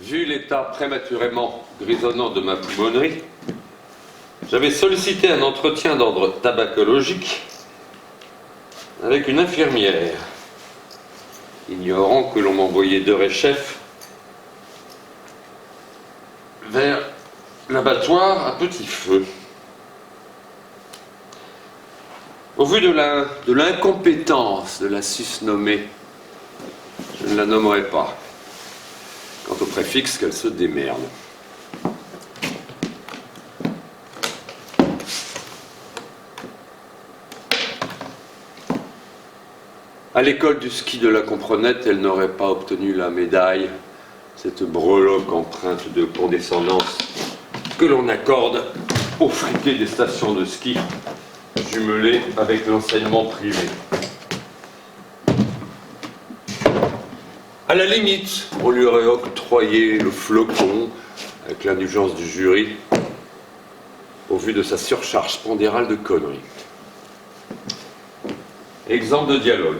Vu l'état prématurément grisonnant de ma pulmonerie, j'avais sollicité un entretien d'ordre tabacologique avec une infirmière, ignorant que l'on m'envoyait d'heure et chef vers l'abattoir à petit feu. Au vu de l'incompétence de la susnommée, je ne la nommerai pas. Quant au préfixe, qu'elle se démerde. À l'école du ski de la Comprenette, elle n'aurait pas obtenu la médaille, cette breloque empreinte de condescendance que l'on accorde aux friqués des stations de ski, jumelées avec l'enseignement privé. À la limite, on lui aurait octroyé le flocon avec l'indulgence du jury au vu de sa surcharge pondérale de conneries. Exemple de dialogue.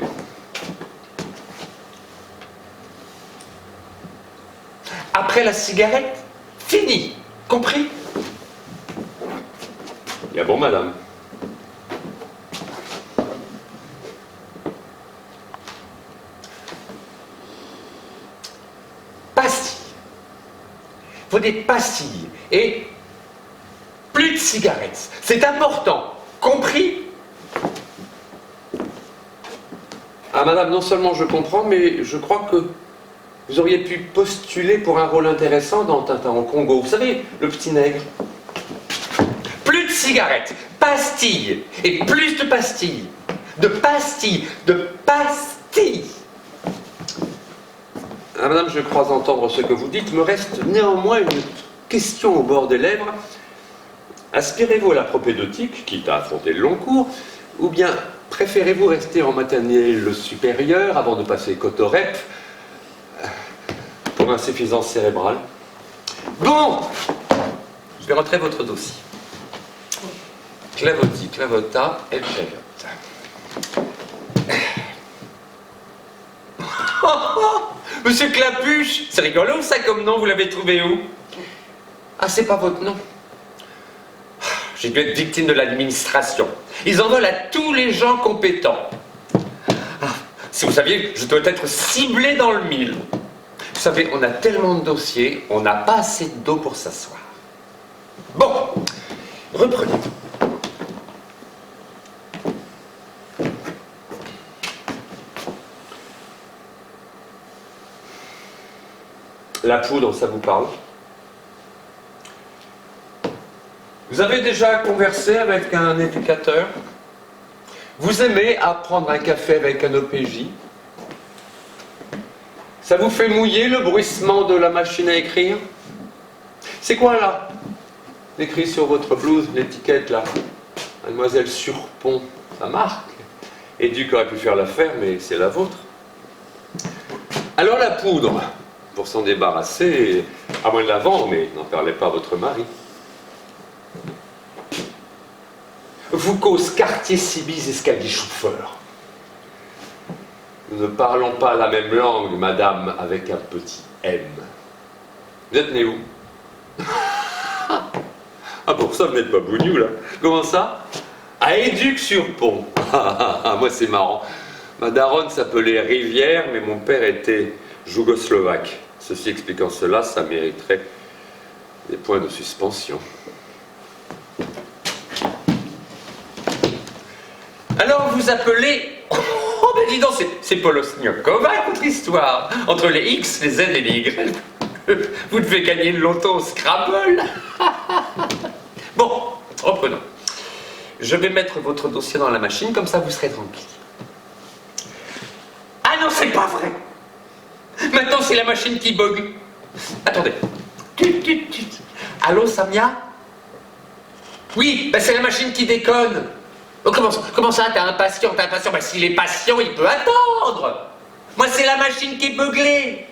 Après la cigarette, fini. Compris? Bien bon, madame. Pastilles. Faut des pastilles et plus de cigarettes. C'est important. Compris? Ah, madame, non seulement je comprends, mais je crois que vous auriez pu postuler pour un rôle intéressant dans Tintin au Congo. Vous savez, le petit nègre. Plus de cigarettes, pastilles et plus de pastilles. De pastilles, de pastilles. Ah, madame, je crois entendre ce que vous dites. Me reste néanmoins une question au bord des lèvres. Aspirez-vous à la propédeutique, quitte à affronter le long cours, ou bien préférez-vous rester en maternelle supérieure avant de passer cotorep pour insuffisance cérébrale? Bon, je vais rentrer votre dossier. Clavotis, clavota, et clavote. Monsieur Clapuche, c'est rigolo ça comme nom, vous l'avez trouvé où? Ah, c'est pas votre nom. J'ai dû être victime de l'administration. Ils en veulent à tous les gens compétents. Ah, si vous saviez, je dois être ciblé dans le mille. Vous savez, on a tellement de dossiers, on n'a pas assez d'eau pour s'asseoir. Bon, reprenez. La poudre, ça vous parle? Vous avez déjà conversé avec un éducateur? Vous aimez apprendre un café avec un OPJ? Ça vous fait mouiller le bruissement de la machine à écrire? C'est quoi là? Écrit sur votre blouse, l'étiquette là. Mademoiselle Surpont, ça marque. Éduc aurait pu faire l'affaire, mais c'est la vôtre. Alors la poudre, pour s'en débarrasser, à moins de la vendre, mais n'en parlez pas à votre mari. Vous cause quartier Sibise, escalier chauffeur. Nous ne parlons pas la même langue, madame, avec un petit M. Vous êtes né où? Ah, pour ça, vous n'êtes pas bougnou, là. Comment ça? À Éduc-sur-Pont. Moi, c'est marrant. Ma daronne s'appelait Rivière, mais mon père était jougoslovaque. Ceci expliquant cela, ça mériterait des points de suspension. Alors vous appelez... Oh ben dis donc, c'est Polosniokova, votre histoire. Entre les X, les Z et les Y. Vous devez gagner le loto au Scrabble. Bon, Reprenons. Je vais mettre votre dossier dans la machine, comme ça vous serez tranquille. Ah non, c'est pas vrai! Maintenant, c'est la machine qui bug. Attendez. Allô, Samia? Oui, ben c'est la machine qui déconne. Oh, comment ça, t'as un patient? Ben, s'il est patient, il peut attendre. Moi, c'est la machine qui est beuglée.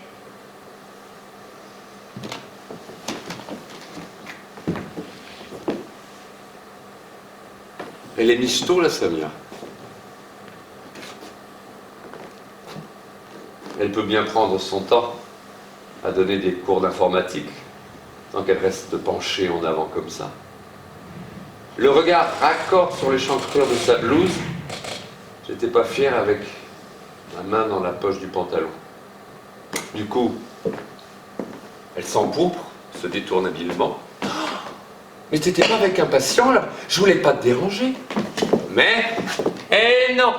Elle est michto, la Samia. Elle peut bien prendre son temps à donner des cours d'informatique, tant qu'elle reste penchée en avant comme ça. Le regard raccord sur l'échancrure de sa blouse, j'étais pas fier avec la main dans la poche du pantalon. Du coup, elle s'empourpre, se détourne habilement. Mais t'étais pas avec un patient là? Je voulais pas te déranger. Mais, eh non!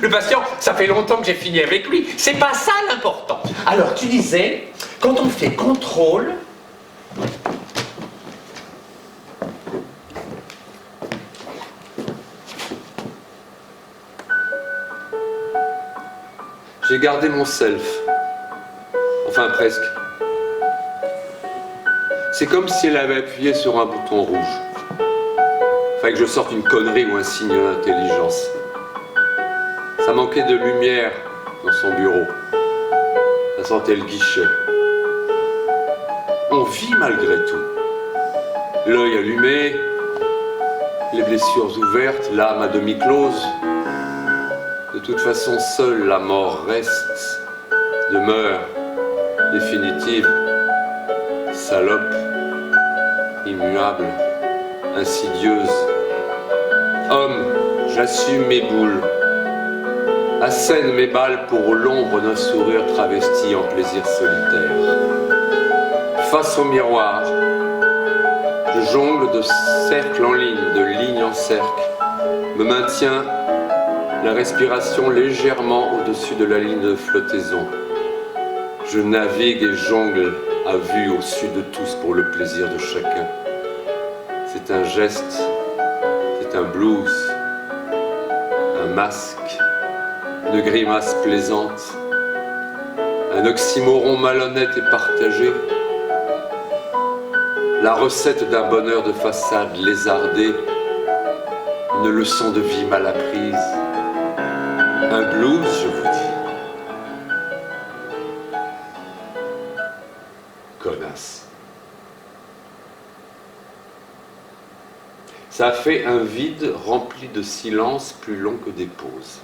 Le patient, ça fait longtemps que j'ai fini avec lui. C'est pas ça l'important. Alors, tu disais, quand on fait contrôle, j'ai gardé mon self. Enfin, presque. C'est comme si elle avait appuyé sur un bouton rouge. Fallait que je sorte une connerie ou un signe d'intelligence. Ça manquait de lumière dans son bureau. Ça sentait le guichet. On vit malgré tout. L'œil allumé, les blessures ouvertes, l'âme à demi close. De toute façon, seule la mort reste, demeure, définitive, salope, immuable, insidieuse. Homme, j'assume mes boules, assène mes balles pour l'ombre d'un sourire travesti en plaisir solitaire. Face au miroir, je jongle de cercle en ligne, de ligne en cercle, me maintiens la respiration légèrement au-dessus de la ligne de flottaison. Je navigue et jongle à vue au-dessus de tous pour le plaisir de chacun. C'est un geste, c'est un blues, un masque, une grimace plaisante, un oxymoron malhonnête et partagé, la recette d'un bonheur de façade lézardé, une leçon de vie mal apprise, un blues, je vous dis. Connasse. Ça fait un vide rempli de silence plus long que des pauses.